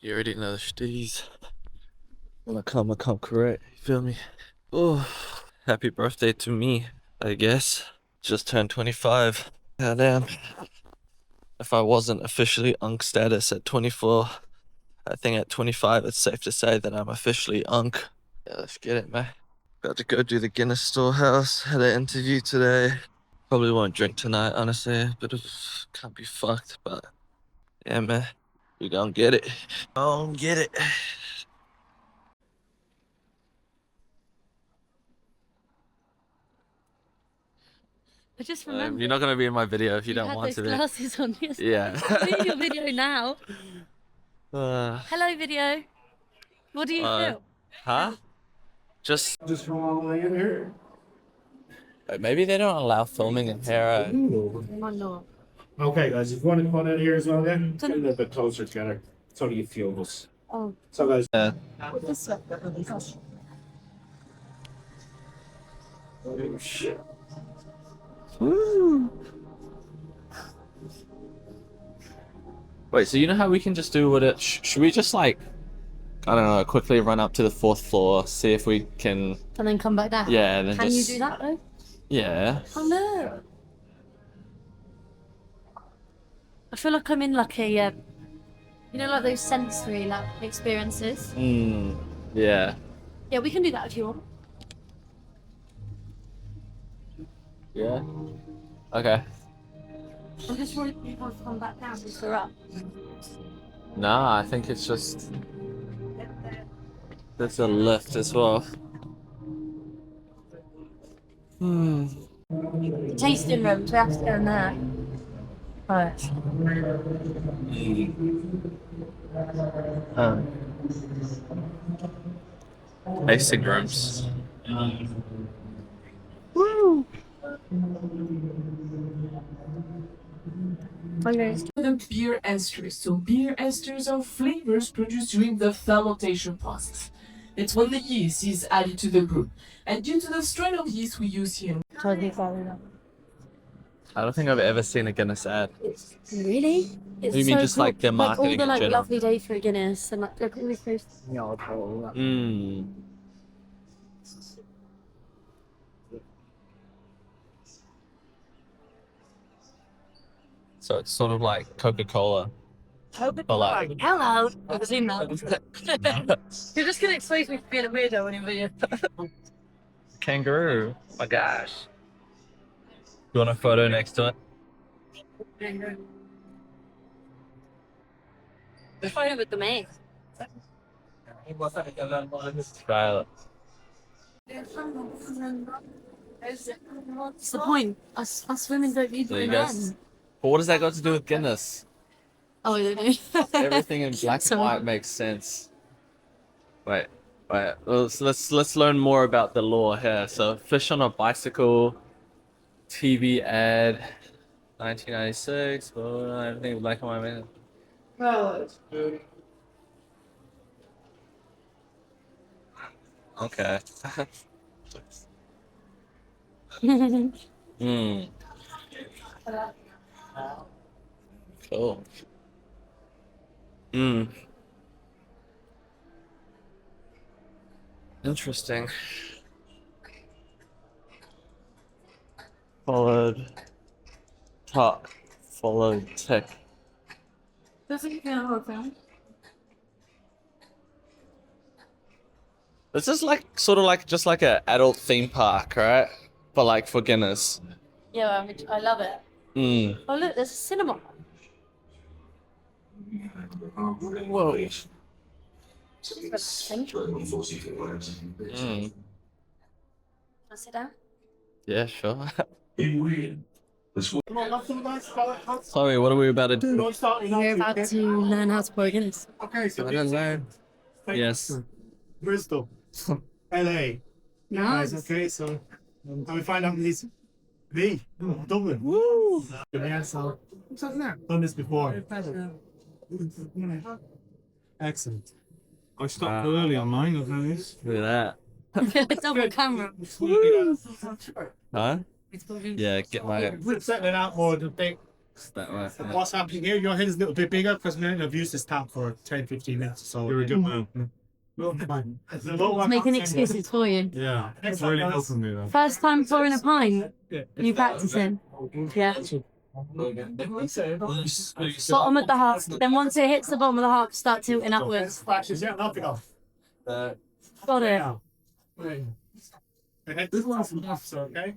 You already know the steez. When I come correct. You feel me? Oh, happy birthday to me, I guess. Just turned 25. Goddamn. If I wasn't officially unk status at 24, I think at 25 it's safe to say that I'm officially unk. Yeah, let's get it, man. Got to go do the Guinness storehouse. Had an interview today. Probably won't drink tonight, honestly. But can't be fucked. But yeah, man, we gonna get it. Gonna get it. I just remembered. You're not gonna be in my video if you don't had want to those be. glasses on yesterday. Yeah. I'm in your video now. Uh, Hello, video. What do you feel? huh? Just from all the way in here. maybe they don't allow filming in here. Why not? Okay, guys, if you want to come out here as well, then get a little bit closer together. It's only a few of us. Oh. So, guys, This way. oh, shit. Woo. Wait, so you know how we can just do what it? Should we just like, I don't know, quickly run up to the 4th floor, see if we can? And then come back down? Yeah, and then Can just. you do that though? Yeah. Oh no. I feel like I'm in like a, you know, like those sensory like experiences. Yeah. Yeah, we can do that if you want. Yeah. Okay. I'm just worried you can't come back down because we're up. Nah, I think it's just. There's a lift as well. Tasting rooms, we have to go in there. Right. Tasting rooms. Woo! The beer esters. So beer esters are flavors produced during the fermentation process. It's when the yeast is added to the brew. And due to the strain of yeast we use here, I don't think I've ever seen a Guinness ad. Really? It's You mean so just cool. like their Like all marketing the in like general? lovely day for a Guinness and like look at all these posts. So it's sort of like Coca-Cola. But like, Hello. I've seen that. You're just gonna expose me for being a weirdo in a video. kangaroo. My gosh. You want a photo next to it? The photo with the man. Violet. What's the point? Us women don't need There you men. go. But what does that got to do with Guinness? Oh, I don't know. Everything in black and Sorry. white makes sense. Wait. Let's learn more about the law here. So, fish on a bicycle, TV ad, 1996. Well, everything black and white. Man. well, Okay. Cool. Interesting. Followed. Talk. Followed. Tick. doesn't even know how film. This is like sort of like just like a adult theme park, right? But like for Guinness. Yeah, I love it. Oh look, there's a cinema. Whoa. Can I sit down? Yeah, sure. Come on, nothing nice about it. Chloe, what are we about to do? Don't start, you know. We're about to learn how to pour Guinness. Okay, so I don't know. Thank Yes. Bristol, LA. Nice. Guys, okay, so we find out these V, Dublin. Woo! Yeah, so done this before. Excellent. I stopped early on mine, I've noticed. Look at that. Double camera. Huh? Yeah, get my. We're settling out more to think That way. What's happening here? Your head is a little bit bigger because I've used this tap for 10-15 minutes. So you're a good man. It's making excuses for you. Yeah, it's really helping me though. First time pouring a pint. You practicing? Yeah. Bottom of the half. Then once it hits the bottom of the half, start tilting upwards. Yeah, nothing off. Got it. This one's enough, okay?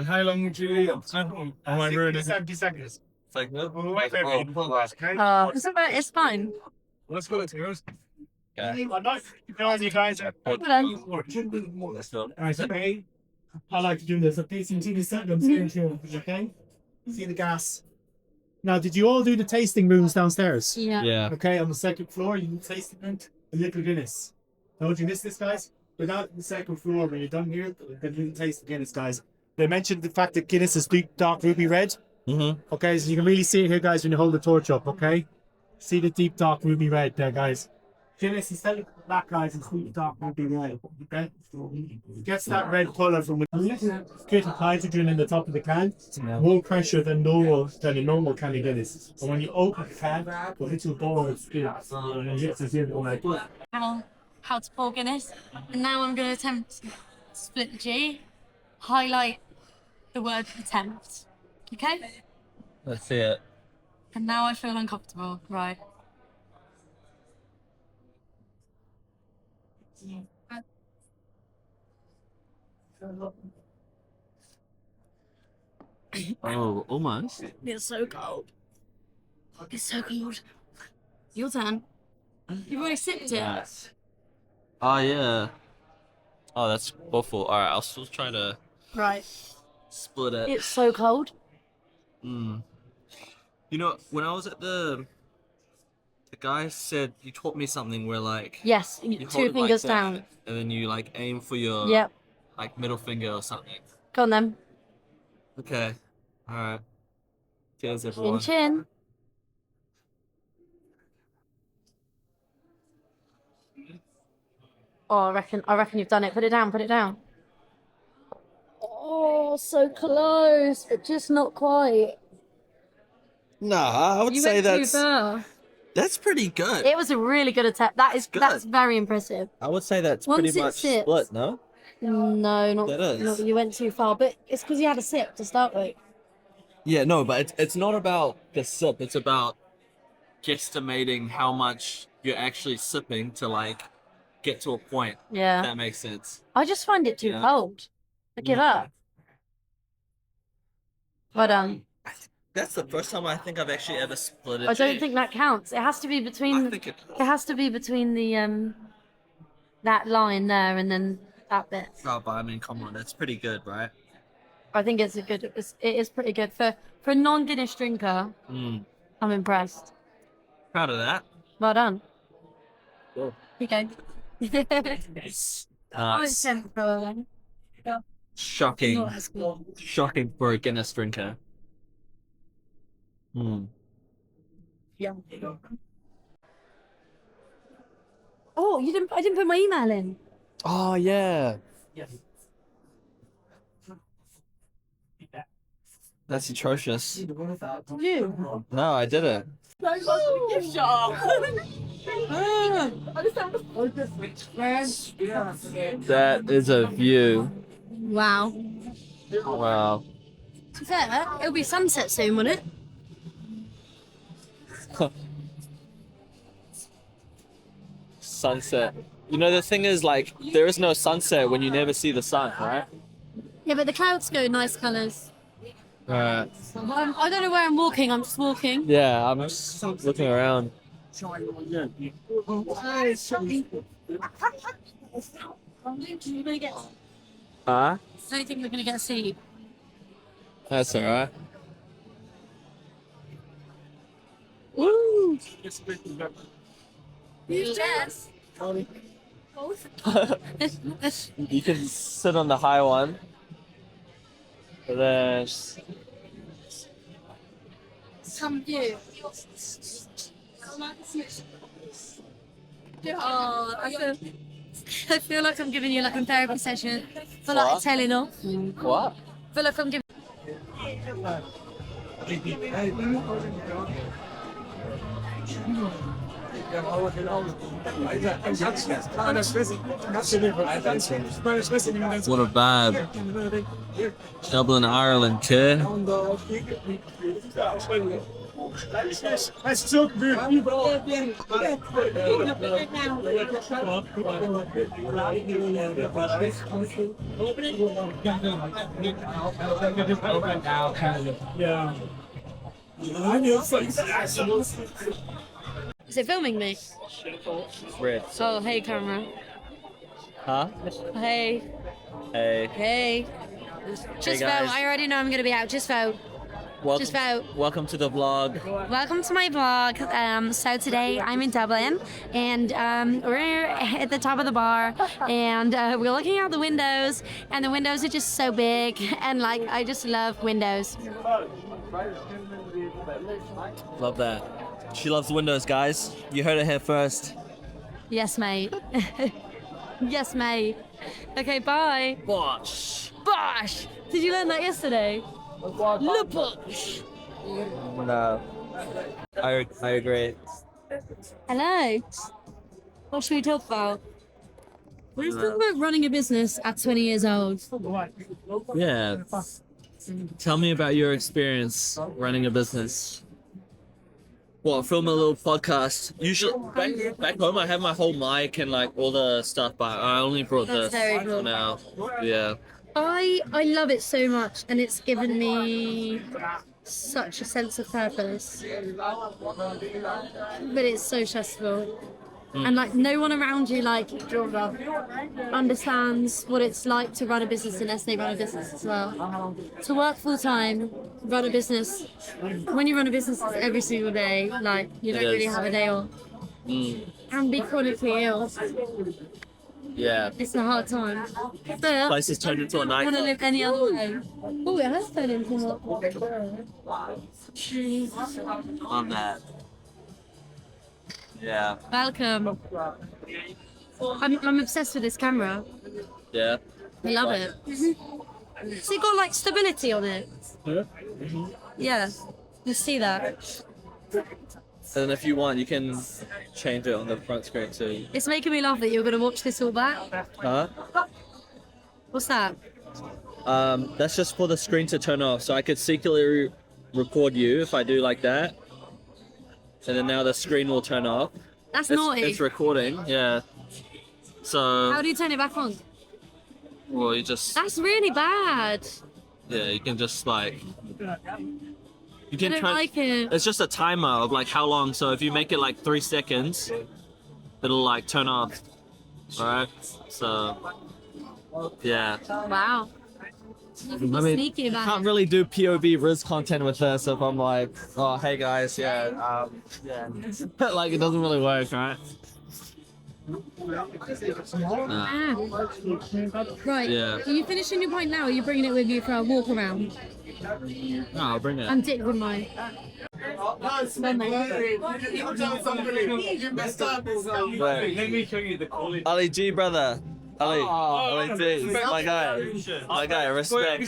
How long would you leave? Am I ruining 70 seconds? It's like, no. Wait for me. Okay? It's fine. Let's go to yours. Okay. You guys. Hold on. Alright, okay. I like to do this. Please continue seconds here, okay? See the gas. Now, did you all do the tasting rooms downstairs? Yeah. Yeah. Okay, on the second floor, you do tasting room, a little Guinness. Don't you miss this, guys? Go down to the second floor when you're done here, then you can taste the Guinness, guys. They mentioned the fact that Guinness is deep, dark ruby red. Mm-hmm. Okay, so you can really see it here, guys, when you hold the torch up, okay? See the deep, dark ruby red there, guys. Guinness, instead of black, guys, it's deep, dark ruby red, okay? It gets that red colour from a little hydrogen in the top of the can. More pressure than a normal can of Guinness. And when you open the can, the little ball of skin, and you get to see it all like How to pour Guinness. And now I'm going to attempt to split the G, highlight the word attempt. Okay? Let's see it. And now I feel uncomfortable. Right. Oh, almost. It's so cold. It's so cold. Your turn. You've already sipped it. Yes. Oh, yeah. Oh, that's awful. Alright, I'll still try to Right. split it. It's so cold. Mm. You know, when I was at the guy said, he taught me something where, like, Yes, you hold two it like fingers that, down. and then you, like, aim for your, Yep. like, middle finger or something. Go on then. Okay. Alright. Cheers, Chin everyone. chin. Oh, I reckon you've done it. Put it down, put it down. Oh, so close, but just not quite. Nah, I would You say went too far. that's pretty good. It was a really good attempt. That's very impressive. I would say that's Once pretty it much sits- split, no? No, not, That is. not you went too far, but it's because you had a sip to start with. Yeah, no, but it's not about the sip. It's about guesstimating how much you're actually sipping to, like, get to a point. Yeah. That makes sense. I just find it too Yeah. cold. I give up. Well done. That's the first time I think I've actually ever split it. I don't think that counts. It has to be I between. think it It has to be between the that line there and then that bit. Oh, but I mean, come on, that's pretty good, right? I think it is pretty good for a non-Guinness drinker. Mm. I'm impressed. Proud of that. Well done. Cool. Okay. Nice. Shocking. Not as good. Shocking for a Guinness drinker. Hmm. Yeah. Oh, you didn't. I didn't put my email in. Oh, yeah. That's atrocious. You. No, I didn't. That is a view. Wow. Wow. To be fair, it'll be sunset soon, won't it? Sunset. You know, the thing is, like, there is no sunset when you never see the sun, right? Yeah, but the clouds go nice colours. Right. I don't know where I'm walking. I'm just walking. Yeah, I'm just looking around. Huh? I don't think we're gonna get a seat. That's alright. Woo! Yes. You can sit on the high one. But then Some view. Oh, I feel like I'm giving you like a therapy session for like What? a telling off. what? I feel like I'm giving. What a vibe. Dublin, Ireland, kid. Yeah. Is it filming me? Red. Oh, hey, camera. Huh? Hey. Hey. Hey. Just vote. guys. I already know I'm going to be out. Just vote. Just vote. Welcome to the vlog. Welcome to my vlog. So today I'm in Dublin and we're at the top of the bar and we're looking out the windows and the windows are just so big and like I just love windows. Love that. She loves windows, guys. You heard it here first. Yes, mate. Yes, mate. Okay, bye. Bosh. Bosh! Did you learn that yesterday? Le bosh! No. I agree. Hello. What should we talk about? Let's talk about running a business at 20 years old. Yeah. Tell me about your experience running a business. Well, film a little podcast. Usually, back home, I have my whole mic and like all the stuff, but I only brought That's this very cool. for now. Yeah. I love it so much and it's given me such a sense of purpose. But it's so stressful. And like no one around you like understands what it's like to run a business unless they run a business as well. To work full time, run a business. When you run a business it's every single day, like you don't It really is. have a day off. And be chronically ill. Yeah. It's a hard time. But Place has turned into a I want to nightclub. live any other way. Oh, it has turned into one. On that. Yeah. Welcome. I'm obsessed with this camera. Yeah. I love it. So it got like stability on it. Yeah. You see that? And if you want, you can change it on the front screen too. It's making me laugh that you're gonna watch this all back. Huh? What's that? That's just for the screen to turn off. So I could secretly record you if I do like that. And then now the screen will turn off. That's naughty. It's recording, yeah. So, How do you turn it back on? well, you just, That's really bad. yeah, you can just like, you can I don't like it. It's just a timer of like how long. So if you make it like 3 seconds, it'll like turn off. Alright? So, yeah. Wow. You can be I mean, sneaky about can't it. really do POV Riz content with this if I'm like, oh, hey guys, yeah. Like it doesn't really work, right? Ah. Right. Yeah. Are you finishing your pint now or are you bringing it with you for a walk around? No, I'll bring it. I'm dick with mine. Let me show you the quality. Ali G, brother. Ali G, my guy, respect.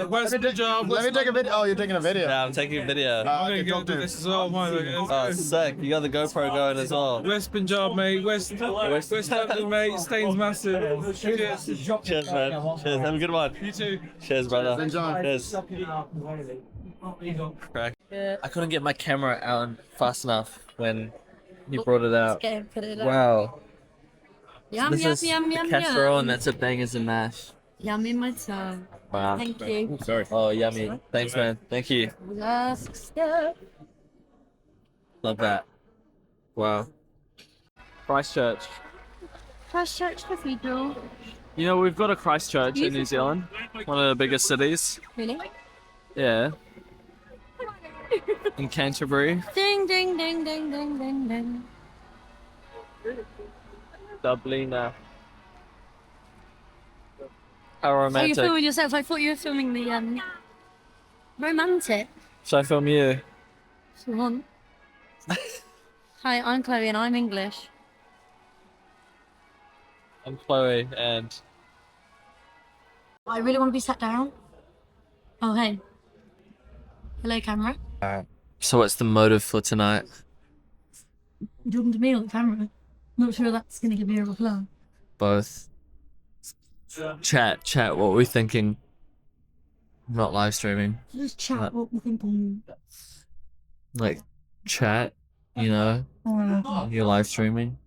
Where's the job? Let me take a video. Oh, you're taking a video. Yeah, I'm taking a video. I'm gonna go do This is all mine. Oh, sick. You got the GoPro going as well. West Punjab, mate. West London, mate. Stains massive. Cheers. Cheers, man. Cheers. Have a good one. You too. Cheers, brother. Enjoy. Cheers. Crack. I couldn't get my camera out fast enough when he brought it out. Okay, put it up. Wow. Yum, This yum, is yum, the yum, casserole yum. and that's a bangers and mash. Yum in my tongue. Wow. Thank you. Sorry. Oh, yummy. Thanks, man. Thank you. Yes, yeah. Love that. Wow. Christchurch. Christchurch Cathedral. You know, we've got a Christchurch in New Zealand. One of the biggest cities. Really? Yeah. In Canterbury. Ding, ding, ding, ding, ding, ding, ding. Dublin. How Oh, you're romantic. filming yourself. I thought you were filming the romantic. Should I film you? If you want. Hi, I'm Chloe and I'm English. I'm Chloe and I really want to be sat down. Oh, hey. Hello, camera. So what's the motive for tonight? You're talking to me on the camera. Not sure that's going to give me a reply. Both. Chat, what we're thinking. Not live streaming. Just chat what we're thinking. Like, chat, you know? You're live streaming.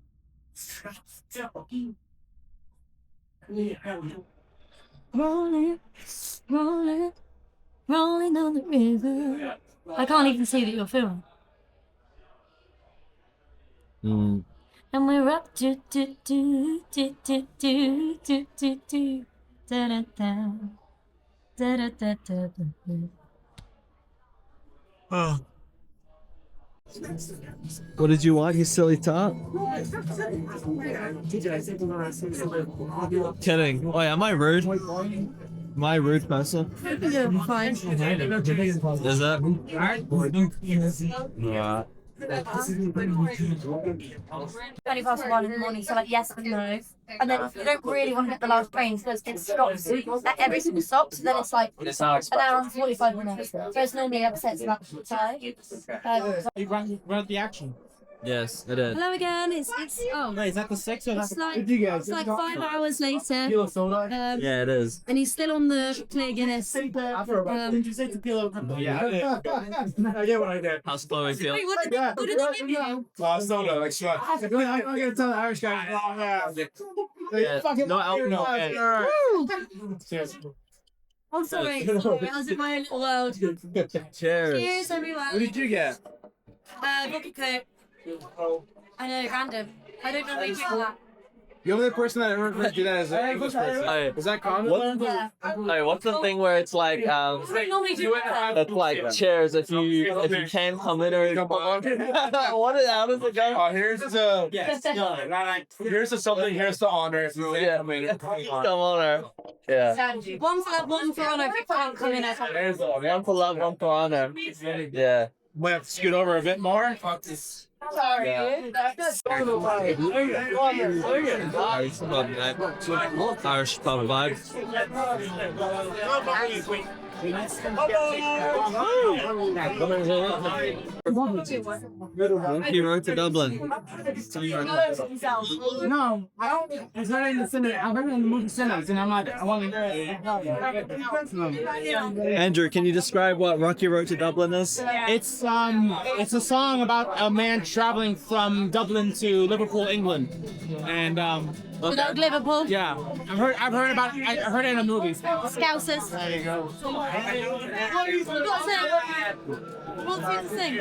Rolling, rolling, rolling down the river. I can't even see that you're filming. Mm. And we're up to do do do do do do do do da da da da da da da da. Oh. What did you want, you silly top? Kidding. Oh yeah, am I rude? Am I rude person? Yeah, fine. Is that? Yeah. 1:20 in the morning, so like yes and no. And then you don't really want to get the last train because it stops at every single stop, so then it's like an hour and 45 minutes. So it's normally upsets about time. You run the action. Yes, it is. Hello again. It's oh. Wait, is that the 6 or that's It's like 5 hours later. Yeah, it is. And he's still on the clear Guinness. Did you say tequila? Yeah, I get what I did. How's Chloe feel? Wait, what did he give you? Soda, like shot. I'm gonna tell the Irish guy. No alcohol. Seriously. I'm sorry. I was in my little world. Cheers. Cheers, everyone. What did you get? Vodka Coke. I know, random. I don't normally do that. The only person that ever heard do that is an English person. Hey, Is that common? Yeah. hey, what's the thing where it's like I don't normally do that. it's like chairs if you can't come in or how does it go? Here's the here's the something. Here's the honor. Yeah, come on her. Yeah. One for love, one for honor. If you can't come in, There's the One for love, one for honor. Yeah. Might have to scoot over a bit more. sorry. Irish pub night. Irish pub vibe. Rocky Road to Dublin. No, I don't. It's not in the cinema. I've heard it in the movie cinemas, and I'm like, I want to Andrew, can you describe what Rocky Road to Dublin is? It's a song about a man traveling from Dublin to Liverpool, England, and Without Liverpool. yeah, I've heard about it. I heard it in the movies. Scousers. There you go. What's the thing?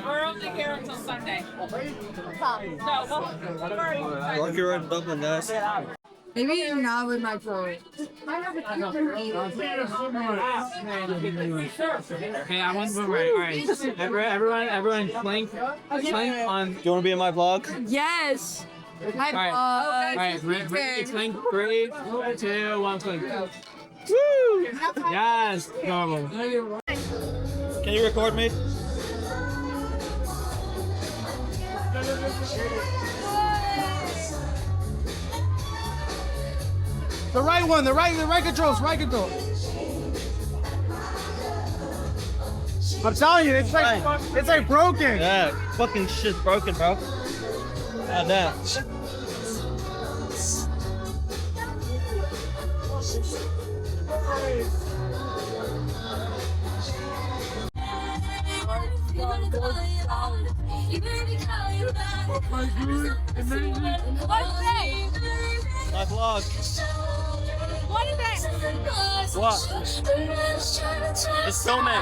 We're only here until Sunday. Rocky Road to Dublin, guys. Maybe you're not with my phone. Okay, I want to right. All right, everyone, clank on. Do you want to be in my vlog? Yes. All right, ready, clank. 3, 2, 1, clank. Woo! Yes, normal. Can you record me? The right one, the right controls, right control. I'm telling you, it's like broken. Yeah, fucking shit's broken, bro. God damn. My vlog. What is it? What? It's filming.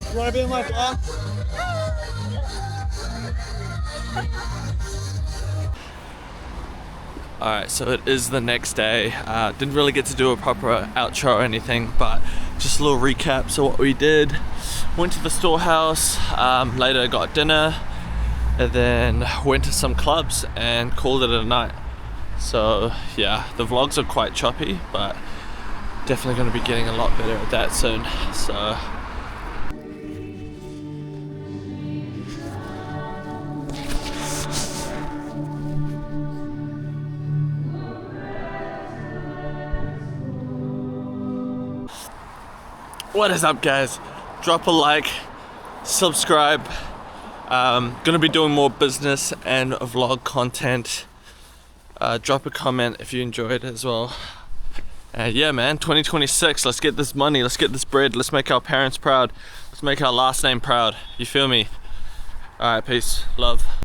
You wanna be in my vlog? Alright, so it is the next day. Didn't really get to do a proper outro or anything, but just a little recap. So what we did, went to the storehouse, later got dinner, and then went to some clubs and called it a night. So yeah, the vlogs are quite choppy, but definitely going to be getting a lot better at that soon. So what is up, guys? Drop a like, subscribe. Gonna be doing more business and vlog content. Drop a comment if you enjoyed it as well. Yeah, man, 2026, let's get this money, let's get this bread, let's make our parents proud, let's make our last name proud. You feel me? Alright, peace, love.